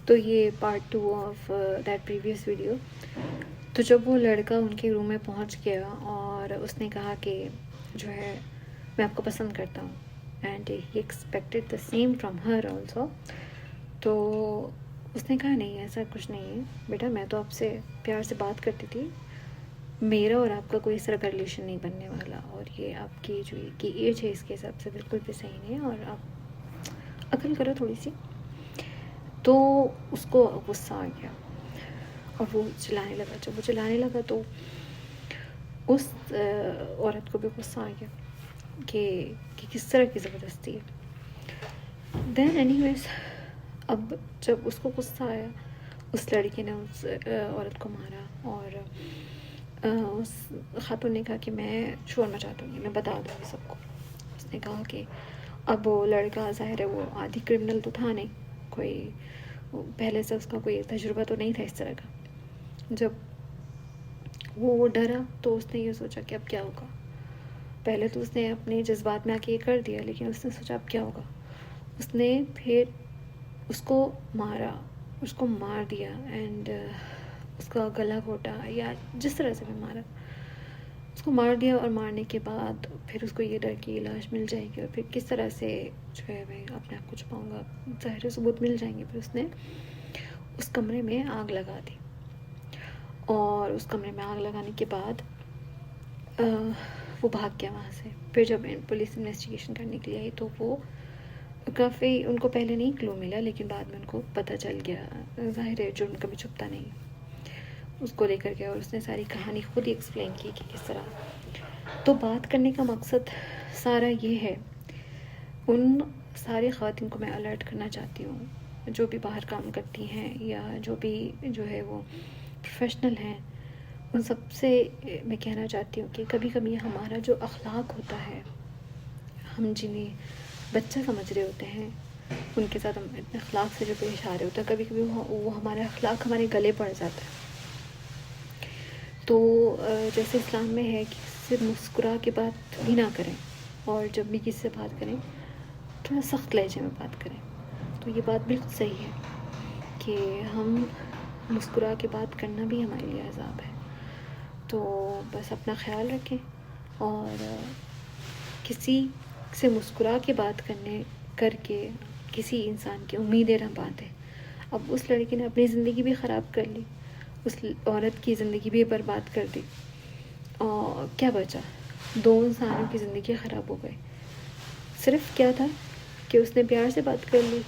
تو یہ part 2 of that previous video. تو جب وہ لڑکا ان کے روم میں پہنچ گیا اور اس نے کہا کہ جو ہے میں آپ کو پسند کرتا ہوں, and he expected the same from her also. تو اس نے کہا نہیں ایسا کچھ نہیں ہے بیٹا, میں تو آپ سے پیار سے بات کرتی تھی, میرا اور آپ کا کوئی اس طرح کا ریلیشن نہیں بننے والا, اور یہ آپ کی جو کی ایج ہے اس کے حساب سے بالکل بھی صحیح نہیں ہے, اور آپ عقل کرو تھوڑی سی. تو اس کو غصہ آ گیا اور وہ چلانے لگا. جب وہ چلانے لگا تو اس عورت کو بھی غصہ آ گیا کہ کس طرح کی زبردستی ہے. دین اینی ویز, اب جب اس کو غصہ آیا, اس لڑکی نے اس عورت کو مارا, اور اس خاتون نے کہا کہ میں شور مچا دوں گی, میں بتا دوں گی سب کو. اس نے کہا کہ اب وہ لڑکا ظاہر ہے وہ عادی کرمنل تو تھا نہیں, کوئی پہلے سے اس کا کوئی تجربہ تو نہیں تھا اس طرح کا. جب وہ ڈرا تو اس نے یہ سوچا کہ اب کیا ہوگا. پہلے تو اس نے اپنے جذبات میں آ کے یہ کر دیا, لیکن اس نے سوچا اب کیا ہوگا. اس نے پھر اس کو مارا, اس کو مار دیا, اینڈ اس کا گلا گھوٹا یا جس طرح سے بھی مارا, اس کو مار دیا. اور مارنے کے بعد پھر اس کو یہ ڈر کہ لاش مل جائے گی, اور پھر کس طرح سے جو ہے میں اپنے آپ کو چھپاؤں گا, ظاہر ثبوت مل جائیں گے. پھر اس نے اس کمرے میں آگ لگا دی, اور اس کمرے میں آگ لگانے کے بعد وہ بھاگ گیا وہاں سے. پھر جب پولیس انویسٹیگیشن کرنے کے لیے آئی تو وہ کافی, ان کو پہلے نہیں کلو ملا, لیکن بعد میں ان کو پتہ چل گیا. ظاہر ہے جرم کبھی چھپتا نہیں. اس کو لے کر گیا اور اس نے ساری کہانی خود ہی ایکسپلین کی کہ کس طرح. تو بات کرنے کا مقصد سارا یہ ہے, ان ساری خواتین کو میں الرٹ کرنا چاہتی ہوں جو بھی باہر کام کرتی ہیں یا جو بھی جو ہے وہ پروفیشنل ہیں, ان سب سے میں کہنا چاہتی ہوں کہ کبھی کبھی ہمارا جو اخلاق ہوتا ہے, ہم جنہیں بچہ سمجھ رہے ہوتے ہیں, ان کے ساتھ ہم اتنے اخلاق سے جو پیش آ رہے ہوتے ہیں, کبھی کبھی وہ ہمارا اخلاق ہمارے گلے پڑ جاتا ہے. تو جیسے اسلام میں ہے کہ صرف مسکرا کے بات بھی نہ کریں, اور جب بھی کسی سے بات کریں تھوڑا سخت لہجے میں بات کریں. تو یہ بات بالکل صحیح ہے کہ ہم مسکرا کے بات کرنا بھی ہمارے لیے عذاب ہے. تو بس اپنا خیال رکھیں, اور کسی سے مسکرا کے بات کر کے کسی انسان کی امیدیں نہ باندھیں. اب اس لڑکی نے اپنی زندگی بھی خراب کر لی, اس عورت کی زندگی بھی برباد کر دی, اور کیا بچا؟ 2 انسانوں کی زندگی خراب ہو گئی. صرف کیا تھا کہ اس نے پیار سے بات کر لی,